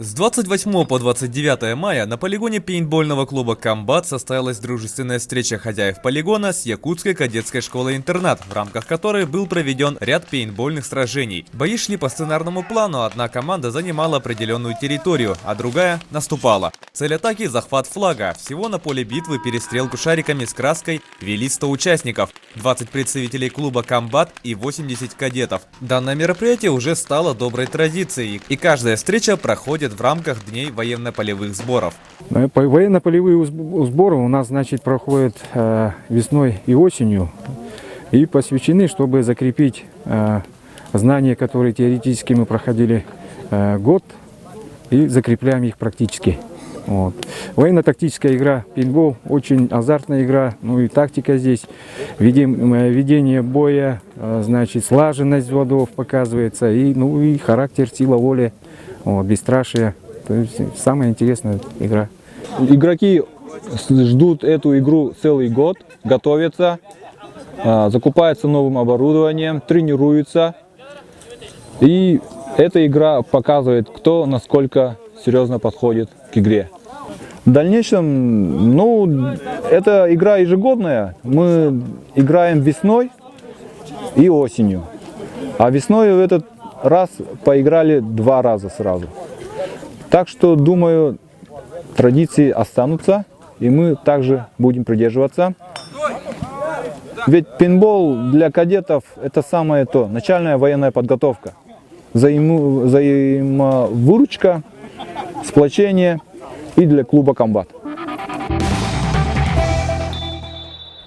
С 28 по 29 мая на полигоне пейнтбольного клуба «Комбат» состоялась дружественная встреча хозяев полигона с Якутской кадетской школой-интернат, в рамках которой был проведен ряд пейнтбольных сражений. Бои шли по сценарному плану, одна команда занимала определенную территорию, а другая наступала. Цель атаки – захват флага. Всего на поле битвы перестрелку шариками с краской вели 100 участников, 20 представителей клуба «Комбат» и 80 кадетов. Данное мероприятие уже стало доброй традицией, и каждая встреча проходит в рамках дней военно-полевых сборов. Военно-полевые сборы у нас, проходят весной и осенью и посвящены, чтобы закрепить знания, которые теоретически мы проходили год, и закрепляем их практически. Вот. Военно-тактическая игра пейнтбол очень азартная игра, и тактика здесь, ведение боя, слаженность водов показывается, и характер, сила воли. Бесстрашие. То есть самая интересная игра. Игроки ждут эту игру целый год, готовятся, закупаются новым оборудованием, тренируются. И эта игра показывает, кто насколько серьезно подходит к игре. В дальнейшем, это игра ежегодная. Мы играем весной и осенью. А весной в этот раз поиграли 2 раза сразу. Так что, думаю, традиции останутся, и мы также будем придерживаться. Ведь пейнтбол для кадетов – это самое то, начальная военная подготовка. Взаимовыручка, сплочение и для клуба «Комбат».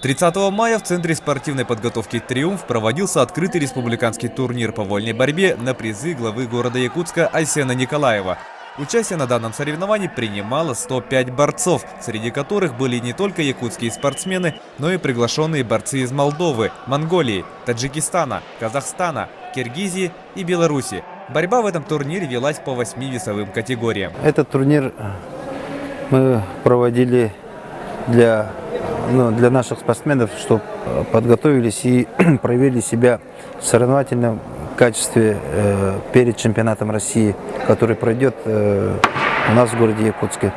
30 мая в Центре спортивной подготовки «Триумф» проводился открытый республиканский турнир по вольной борьбе на призы главы города Якутска Айсена Николаева. Участие на данном соревновании принимало 105 борцов, среди которых были не только якутские спортсмены, но и приглашенные борцы из Молдовы, Монголии, Таджикистана, Казахстана, Киргизии и Беларуси. Борьба в этом турнире велась по 8 весовым категориям. Этот турнир мы проводили для наших спортсменов, чтобы подготовились и проявили себя в соревновательном качестве перед чемпионатом России, который пройдет у нас в городе Якутске.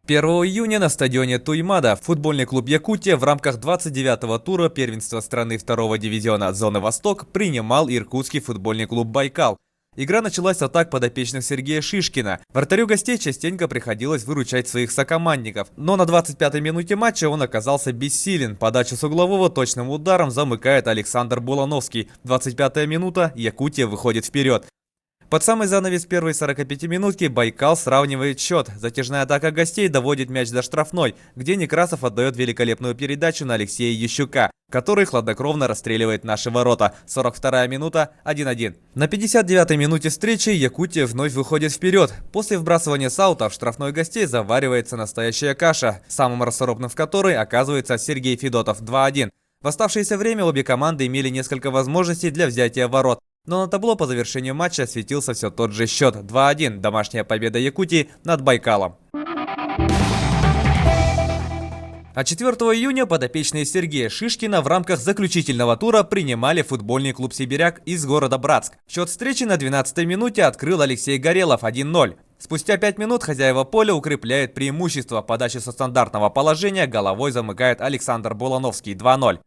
1 июня на стадионе Туймада футбольный клуб «Якутия» в рамках 29-го тура первенства страны 2-го дивизиона «Зоны Восток» принимал иркутский футбольный клуб «Байкал». Игра началась с атак подопечных Сергея Шишкина. Вратарю гостей частенько приходилось выручать своих сокомандников. Но на 25-й минуте матча он оказался бессилен. Подачу с углового точным ударом замыкает Александр Булановский. 25-я минута, Якутия выходит вперед. Под самый занавес первой 45-минутки Байкал сравнивает счет. Затяжная атака гостей доводит мяч до штрафной, где Некрасов отдает великолепную передачу на Алексея Ещука, который хладнокровно расстреливает наши ворота. 42-я минута, 1-1. На 59-й минуте встречи Якутия вновь выходит вперед. После вбрасывания с аута в штрафной гостей заваривается настоящая каша, самым расторопным в которой оказывается Сергей Федотов. 2-1. В оставшееся время обе команды имели несколько возможностей для взятия ворот. Но на табло по завершению матча светился все тот же счет. 2-1. Домашняя победа Якутии над Байкалом. А 4 июня подопечные Сергея Шишкина в рамках заключительного тура принимали футбольный клуб «Сибиряк» из города Братск. Счет встречи на 12-й минуте открыл Алексей Горелов 1-0. Спустя 5 минут хозяева поля укрепляют преимущество. Подачу со стандартного положения головой замыкает Александр Булановский. 2-0.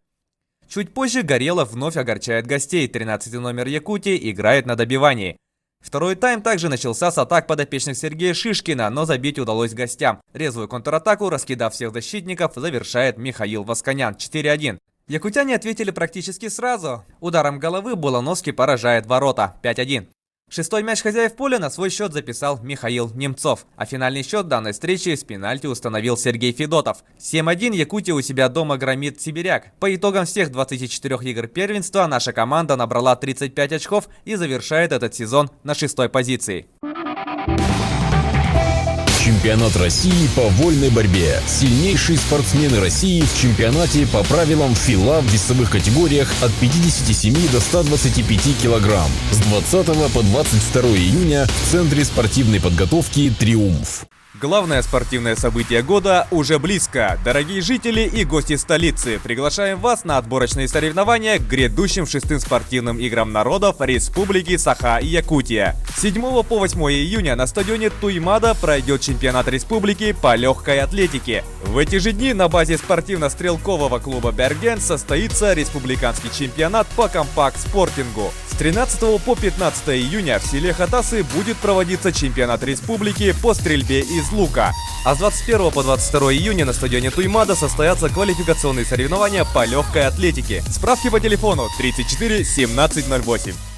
Чуть позже Горелов вновь огорчает гостей. 13-й номер Якутии играет на добивании. Второй тайм также начался с атак подопечных Сергея Шишкина, но забить удалось гостям. Резвую контратаку, раскидав всех защитников, завершает Михаил Восконян. 4-1. Якутяне ответили практически сразу. Ударом головы Булановский поражает ворота. 5-1. Шестой мяч хозяев поля на свой счет записал Михаил Немцов. А финальный счет данной встречи с пенальти установил Сергей Федотов. 7-1 Якутия у себя дома громит Сибиряк. По итогам всех 24 игр первенства наша команда набрала 35 очков и завершает этот сезон на 6-й позиции. Чемпионат России по вольной борьбе. Сильнейшие спортсмены России в чемпионате по правилам ФИЛА в весовых категориях от 57 до 125 килограмм. С 20 по 22 июня в Центре спортивной подготовки «Триумф». Главное спортивное событие года уже близко. Дорогие жители и гости столицы, приглашаем вас на отборочные соревнования к грядущим 6-м спортивным играм народов Республики Саха-Якутия. С 7 по 8 июня на стадионе Туймада пройдет чемпионат республики по легкой атлетике. В эти же дни на базе спортивно-стрелкового клуба «Берген» состоится республиканский чемпионат по компакт-спортингу. С 13 по 15 июня в селе Хатасы будет проводиться чемпионат республики по стрельбе из лука. А с 21 по 22 июня на стадионе Туймада состоятся квалификационные соревнования по легкой атлетике. Справки по телефону 34 17 08.